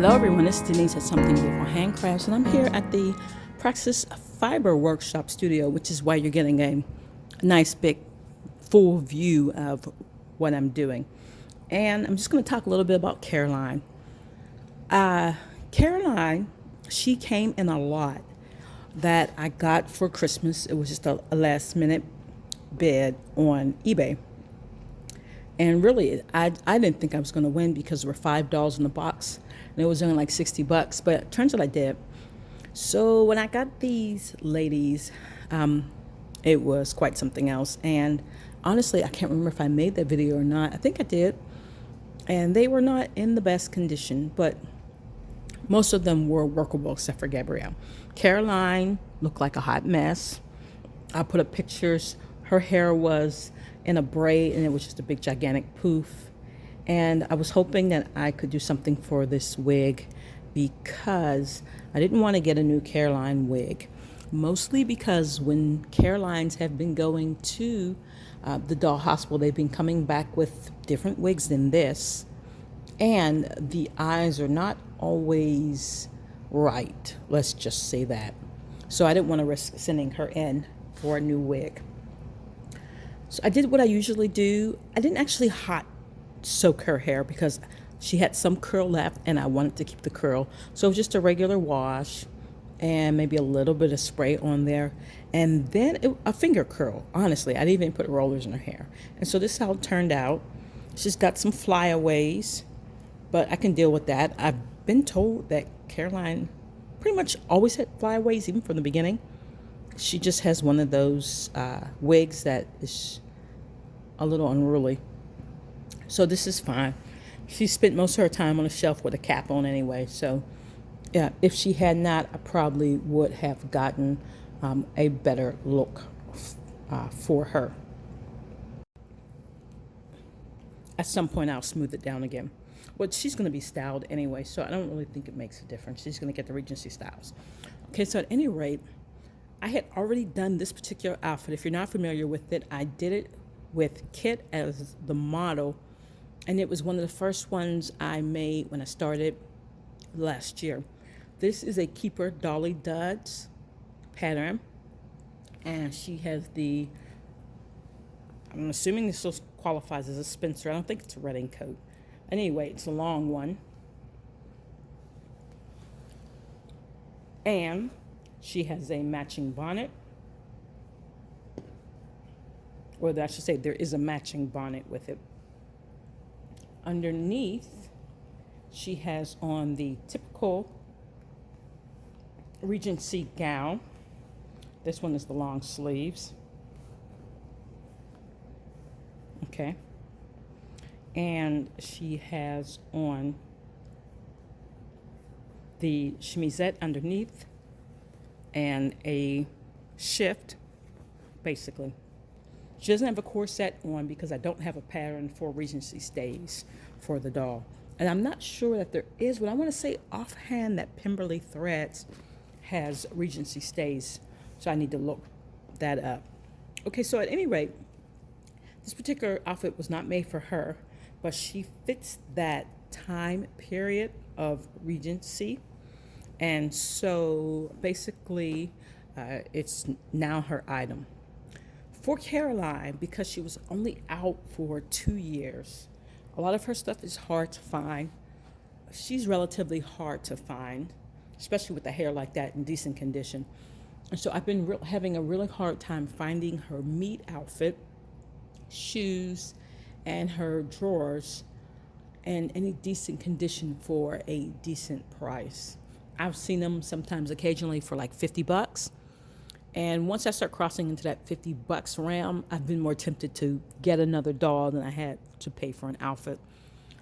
Hello everyone, this is Denise at Something Beautiful Handcrafts, and I'm here at the Praxis Fiber Workshop Studio, which is why you're getting a nice big full view of what I'm doing. And I'm just going to talk a little bit about Caroline. Caroline, she came in a lot that I got for Christmas. It was just a last minute bid on eBay. And really, I didn't think I was going to win because there were $5 in the box and it was only like $60, but it turns out I did. So when I got these ladies, it was quite something else. And honestly, I can't remember if I made that video or not. I think I did. And they were not in the best condition, but most of them were workable except for Gabrielle. Caroline looked like a hot mess. I put up pictures. Her hair was in a braid and it was just a big gigantic poof. And I was hoping that I could do something for this wig because I didn't want to get a new Caroline wig. Mostly because when Carolines have been going to the doll hospital, they've been coming back with different wigs than this. And the eyes are not always right. Let's just say that. So I didn't want to risk sending her in for a new wig. So I did what I usually do. I didn't actually hot soak her hair because she had some curl left and I wanted to keep the curl. So just a regular wash and maybe a little bit of spray on there. And then a finger curl, honestly. I didn't even put rollers in her hair. And so this is how it turned out. She's got some flyaways, but I can deal with that. I've been told that Caroline pretty much always had flyaways, even from the beginning. She just has one of those wigs that is a little unruly. So this is fine. She spent most of her time on a shelf with a cap on anyway. So yeah, if she had not, I probably would have gotten a better look for her. At some point, I'll smooth it down again. But she's going to be styled anyway, so I don't really think it makes a difference. She's going to get the Regency styles. Okay, so at any rate, I had already done this particular outfit. If you're not familiar with it, I did it with Kit as the model, and it was one of the first ones I made when I started last year. This is a Keeper Dolly Duds pattern, and she has I'm assuming this still qualifies as a Spencer. I don't think it's a Redding coat. Anyway, it's a long one. And she has a matching bonnet. Or I should say there is a matching bonnet with it. Underneath, she has on the typical Regency gown. This one is the long sleeves. Okay. And she has on the chemisette underneath and a shift, basically. She doesn't have a corset on because I don't have a pattern for Regency stays for the doll. And I'm not sure that there is, but I want to say offhand that Pemberley Threads has Regency stays. So I need to look that up. Okay, so at any rate, this particular outfit was not made for her, but she fits that time period of Regency. And so basically, it's now her item. For Caroline, because she was only out for 2 years, a lot of her stuff is hard to find. She's relatively hard to find, especially with the hair like that in decent condition. And so I've been having a really hard time finding her meat outfit, shoes, and her drawers in any decent condition for a decent price. I've seen them sometimes occasionally for like $50. And once I start crossing into that $50 realm, I've been more tempted to get another doll than I had to pay for an outfit.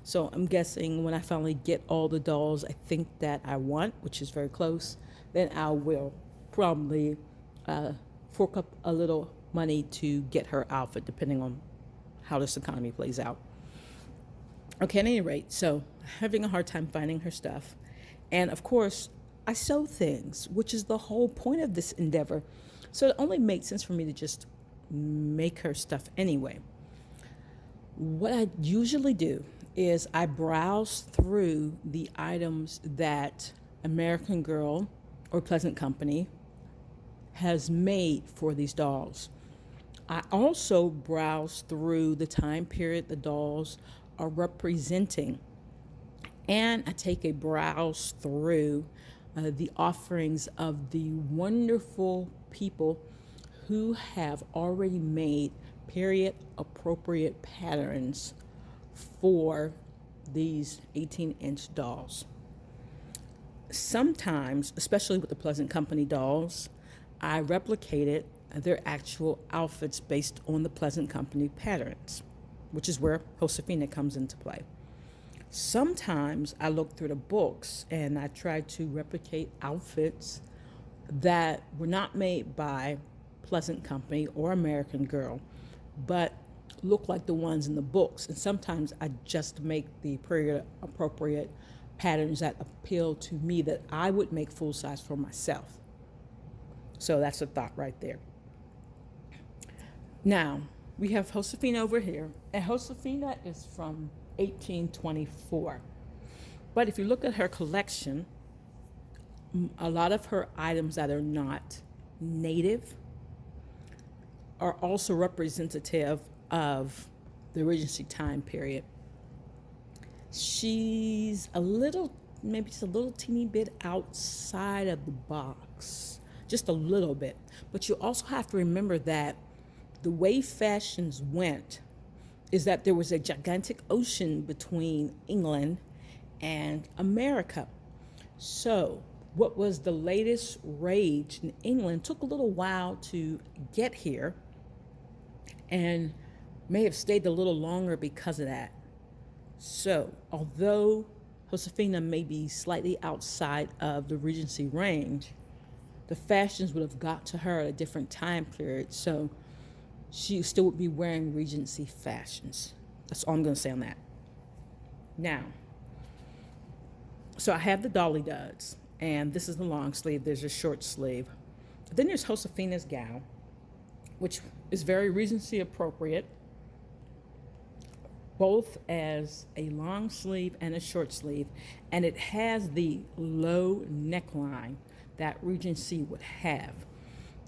So I'm guessing when I finally get all the dolls I think that I want, which is very close, then I will probably fork up a little money to get her outfit, depending on how this economy plays out. Okay, at any rate, so having a hard time finding her stuff. And of course, I sew things, which is the whole point of this endeavor. So it only makes sense for me to just make her stuff anyway. What I usually do is I browsed through the items that American Girl or Pleasant Company has made for these dolls. I also browsed through the time period the dolls are representing, and I take a browse through the offerings of the wonderful people who have already made period appropriate patterns for these 18-inch dolls. Sometimes, especially with the Pleasant Company dolls, I replicated their actual outfits based on the Pleasant Company patterns, which is where Josefina comes into play. Sometimes I look through the books and I try to replicate outfits that were not made by Pleasant Company or American Girl, but look like the ones in the books. And sometimes I just make the period appropriate patterns that appeal to me that I would make full size for myself. So that's a thought right there. Now, we have Josefina over here, and Josefina is from 1824. But if you look at her collection, a lot of her items that are not native are also representative of the Regency time period. She's maybe just a little teeny bit outside of the box, just a little bit. But you also have to remember that the way fashions went is that there was a gigantic ocean between England and America. So what was the latest rage in England took a little while to get here and may have stayed a little longer because of that. So although Josefina may be slightly outside of the Regency range, the fashions would have got to her at a different time period. So she still would be wearing Regency fashions. That's all I'm going to say on that. Now, so I have the Dolly Duds, and this is the long sleeve. There's a short sleeve. Then there's Josefina's gown, which is very Regency appropriate, both as a long sleeve and a short sleeve, and it has the low neckline that Regency would have.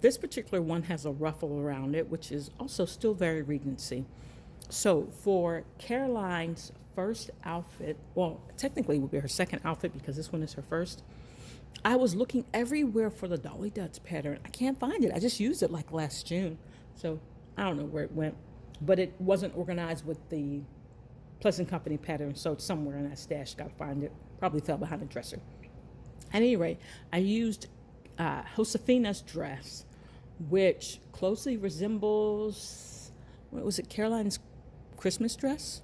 This particular one has a ruffle around it, which is also still very Regency. So for Caroline's first outfit, well, technically it would be her second outfit because this one is her first, I was looking everywhere for the Dolly Duds pattern. I can't find it. I just used it like last June. So I don't know where it went, but it wasn't organized with the Pleasant Company pattern, so it's somewhere in that stash. Got to find it. Probably fell behind the dresser. At any rate, I used Josefina's dress, which closely resembles, what was it, Caroline's Christmas dress?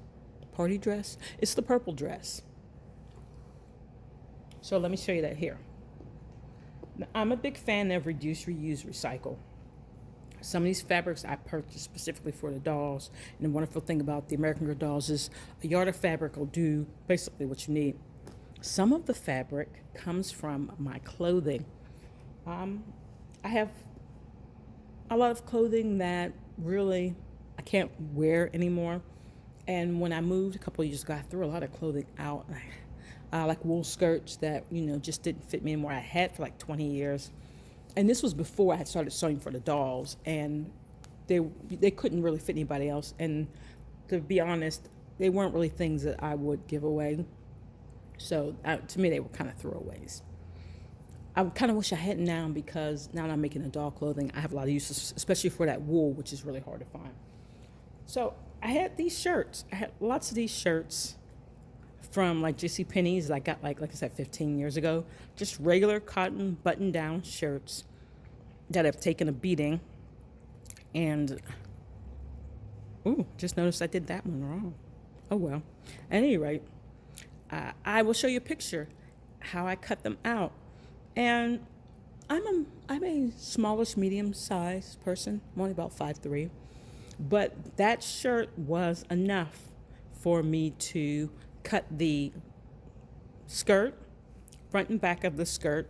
Party dress? It's the purple dress. So let me show you that here. Now, I'm a big fan of reduce, reuse, recycle. Some of these fabrics I purchased specifically for the dolls. And the wonderful thing about the American Girl dolls is a yard of fabric will do basically what you need. Some of the fabric comes from my clothing. I have a lot of clothing that really I can't wear anymore. And when I moved a couple of years ago, I threw a lot of clothing out. Like wool skirts that, just didn't fit me anymore. I had for like 20 years. And this was before I had started sewing for the dolls. And they couldn't really fit anybody else. And to be honest, they weren't really things that I would give away. So to me, they were kind of throwaways. I kind of wish I hadn't now, because now that I'm making the doll clothing, I have a lot of uses, especially for that wool, which is really hard to find. So I had these shirts. I had lots of these shirts from like JCPenney's that I got like I said, 15 years ago. Just regular cotton button-down shirts that have taken a beating. And, just noticed I did that one wrong. Oh well. At any rate, I will show you a picture how I cut them out. And I'm a smallish, medium-sized person. I'm only about 5'3". But that shirt was enough for me to cut the skirt, front and back of the skirt,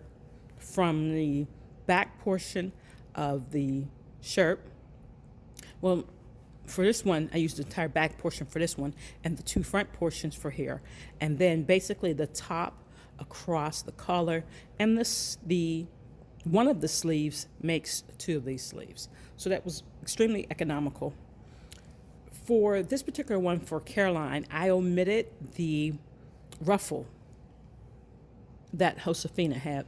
from the back portion of the shirt. Well, For this one, I used the entire back portion for this one and the two front portions for here. And then basically the top across the collar and the one of the sleeves makes two of these sleeves. So that was extremely economical. For this particular one for Caroline, I omitted the ruffle that Josefina had.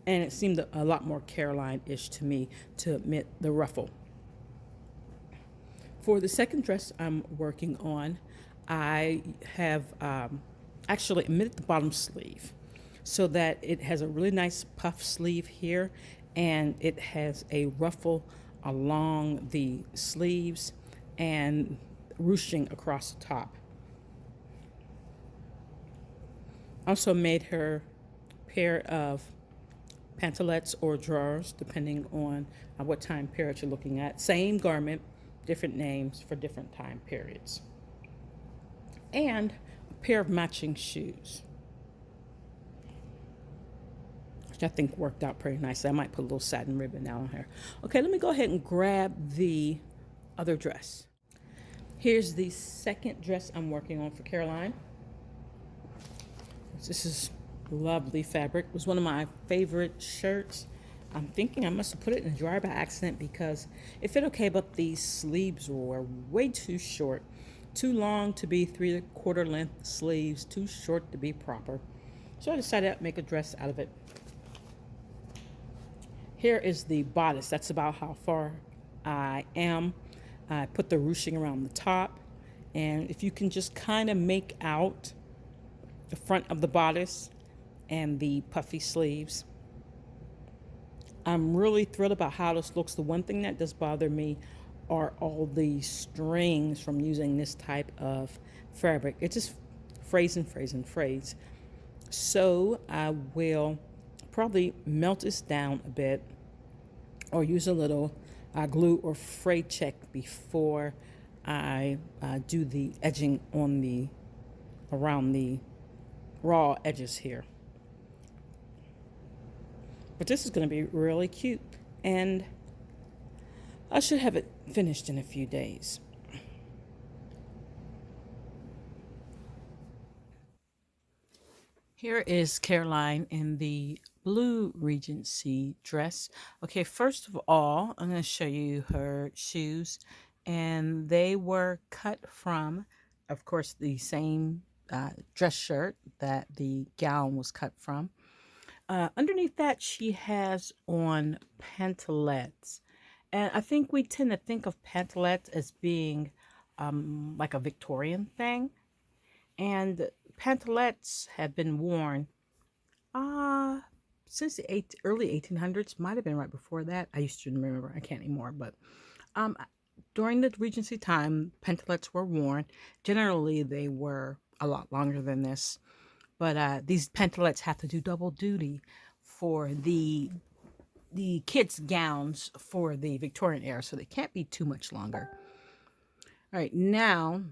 And it seemed a lot more Caroline-ish to me to omit the ruffle. For the second dress I'm working on, I have actually omitted the bottom sleeve so that it has a really nice puff sleeve here and it has a ruffle along the sleeves and ruching across the top. Also made her pair of pantalettes or drawers depending on what time period you're looking at. Same garment, different names for different time periods. And a pair of matching shoes, which I think worked out pretty nicely. I might put a little satin ribbon down here. Okay, let me go ahead and grab the other dress. Here's the second dress I'm working on for Caroline. This is lovely fabric. It was one of my favorite shirts. I'm thinking I must have put it in the dryer by accident because it fit okay, but the sleeves were way too short. Too long to be 3/4 length sleeves, too short to be proper. So I decided to make a dress out of it. Here is the bodice. That's about how far I am. I put the ruching around the top. And if you can just kind of make out the front of the bodice and the puffy sleeves, I'm really thrilled about how this looks. The one thing that does bother me are all the strings from using this type of fabric. It just frays and frays and frays. So I will probably melt this down a bit or use a little glue or fray check before I do the edging on around the raw edges here. But this is going to be really cute, and I should have it finished in a few days. Here is Caroline in the blue Regency dress. Okay, first of all, I'm going to show you her shoes, and they were cut from, of course, the same dress shirt that the gown was cut from. Underneath that, she has on pantalettes. And I think we tend to think of pantalettes as being like a Victorian thing. And pantalettes have been worn since the early 1800s. Might have been right before that. I used to remember. I can't anymore. But during the Regency time, pantalettes were worn. Generally, they were a lot longer than this. But these pantalettes have to do double duty for the kids' gowns for the Victorian era, so they can't be too much longer. All right, now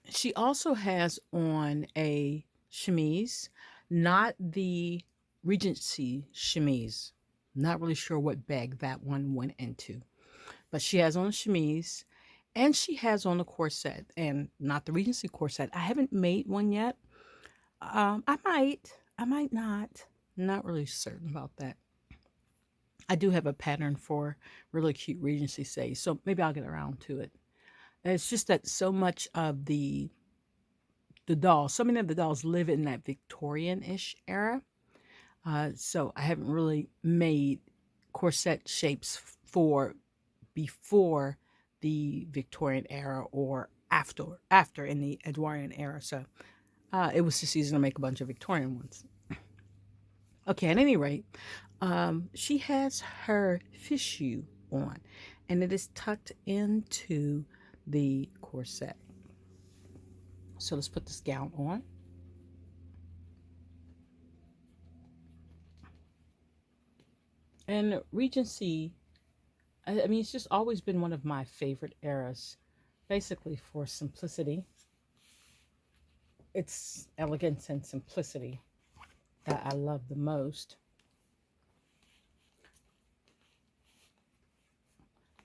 she also has on a chemise, not the Regency chemise. Not really sure what bag that one went into, but she has on a chemise and she has on a corset, and not the Regency corset. I haven't made one yet. I might not. Not really certain about that. I do have a pattern for really cute Regency stays, so maybe I'll get around to it. It's just that so much of the dolls, so many of the dolls live in that Victorian-ish era. So I haven't really made corset shapes for before the Victorian era or after in the Edwardian era. So it was just easy to make a bunch of Victorian ones. Okay, at any rate, she has her fichu on, and it is tucked into the corset. So let's put this gown on. And Regency, I mean, it's just always been one of my favorite eras, basically for simplicity. It's elegance and simplicity that I love the most.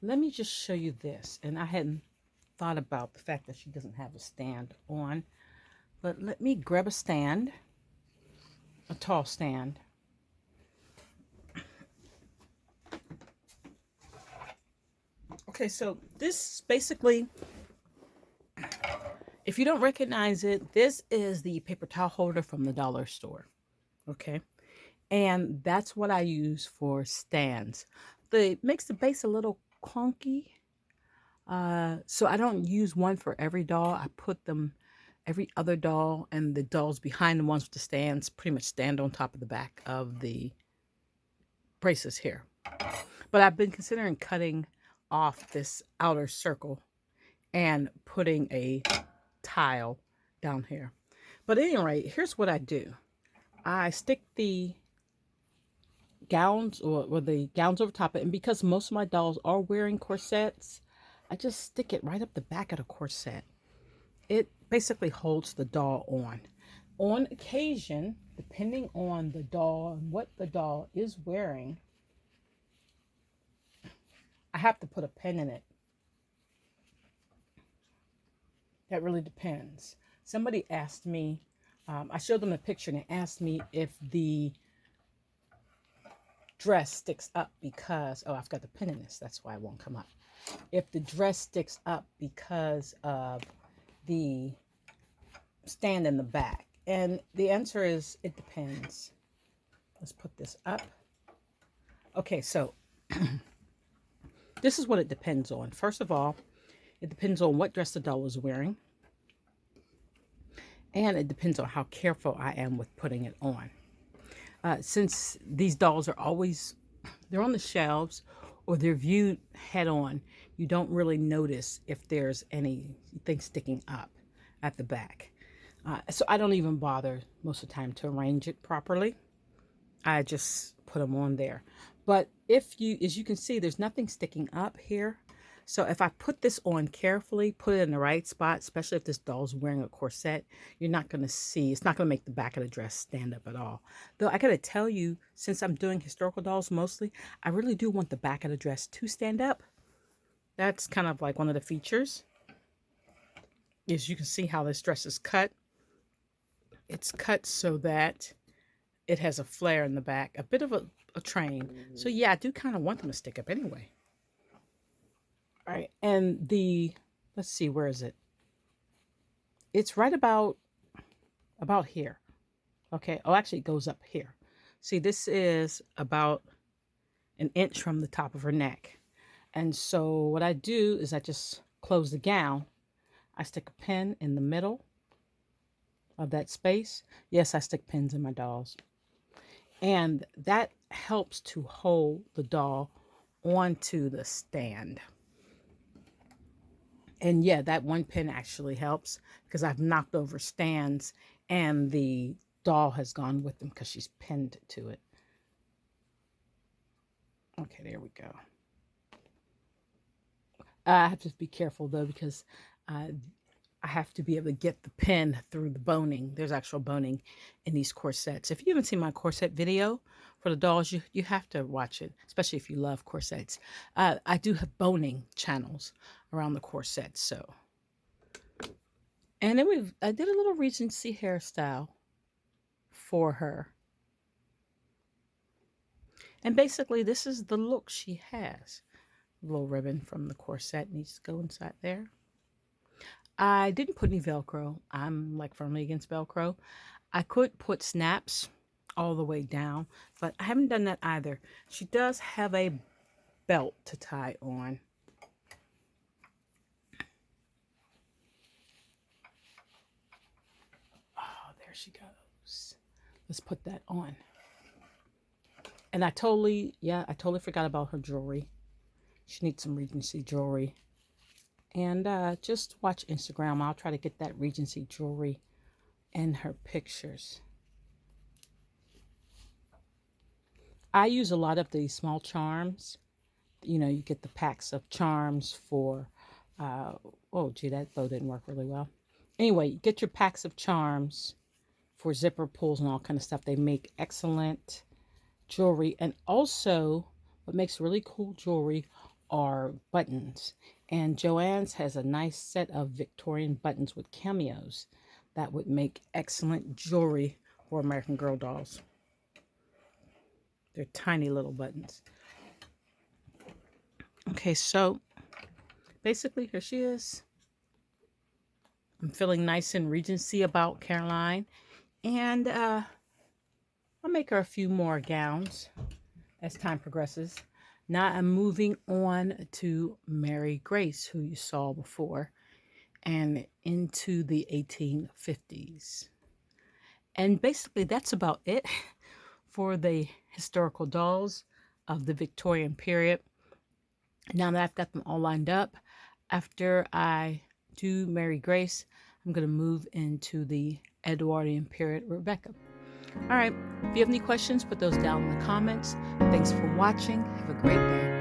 Let me just show you this. And I hadn't thought about the fact that she doesn't have a stand on. But let me grab a stand, a tall stand. Okay, so this basically, if you don't recognize it, this is the paper towel holder from the dollar store. Okay, and that's what I use for stands. It makes the base a little clunky. So I don't use one for every doll. I put them every other doll, and the dolls behind the ones with the stands pretty much stand on top of the back of the braces here. But I've been considering cutting off this outer circle and putting a tile down here. But at any rate, here's what I do. I stick the gowns or the gowns over top of it, and because most of my dolls are wearing corsets, I just stick it right up the back of the corset. It basically holds the doll on. On occasion, depending on the doll and what the doll is wearing, I have to put a pin in it. That really depends. Somebody asked me, I showed them a picture and they asked me if the dress sticks up because, oh, I've got the pin in this, that's why it won't come up. If the dress sticks up because of the stand in the back. And the answer is, it depends. Let's put this up. Okay, so this is what it depends on. First of all, it depends on what dress the doll is wearing. And it depends on how careful I am with putting it on. Since these dolls are always, they're on the shelves or they're viewed head on, you don't really notice if there's anything sticking up at the back. So I don't even bother most of the time to arrange it properly. I just put them on there. But if you, as you can see, there's nothing sticking up here. So if I put this on carefully, put it in the right spot, especially if this doll's wearing a corset, you're not going to see, it's not going to make the back of the dress stand up at all. Though I got to tell you, since I'm doing historical dolls mostly, I really do want the back of the dress to stand up. That's kind of like one of the features. As you can see how this dress is cut. It's cut so that it has a flare in the back, a bit of a train. So yeah, I do kind of want them to stick up anyway. All right, and let's see, where is it? It's right about here. Okay, oh, actually it goes up here. See, this is about an inch from the top of her neck. And so what I do is I just close the gown. I stick a pin in the middle of that space. Yes, I stick pins in my dolls. And that helps to hold the doll onto the stand. And yeah, that one pin actually helps because I've knocked over stands and the doll has gone with them because she's pinned to it. Okay, there we go. I have to be careful though because I have to be able to get the pin through the boning. There's actual boning in these corsets. If you haven't seen my corset video for the dolls, you have to watch it, especially if you love corsets. I do have boning channels around the corsets. So, and then I did a little Regency hairstyle for her. And basically, this is the look she has. A little ribbon from the corset needs to go inside there. I didn't put any Velcro. I'm like firmly against Velcro. I could put snaps all the way down, but I haven't done that either. She does have a belt to tie on. Oh, there she goes. Let's put that on. And I totally forgot about her jewelry. She needs some Regency jewelry. And just watch Instagram. I'll try to get that Regency jewelry in her pictures. I use a lot of these small charms. You know, you get the packs of charms for, oh, gee, that bow didn't work really well. Anyway, you get your packs of charms for zipper pulls and all kind of stuff. They make excellent jewelry. And also, what makes really cool jewelry are buttons. And Joann's has a nice set of Victorian buttons with cameos that would make excellent jewelry for American Girl dolls. They're tiny little buttons. Okay, so basically here she is. I'm feeling nice and Regency about Caroline. And I'll make her a few more gowns as time progresses. Now I'm moving on to Mary Grace, who you saw before, and into the 1850s. And basically that's about it for the historical dolls of the Victorian period. Now that I've got them all lined up, after I do Mary Grace, I'm going to move into the Edwardian period, Rebecca. All right, if you have any questions, put those down in the comments. Thanks for watching. Have a great day.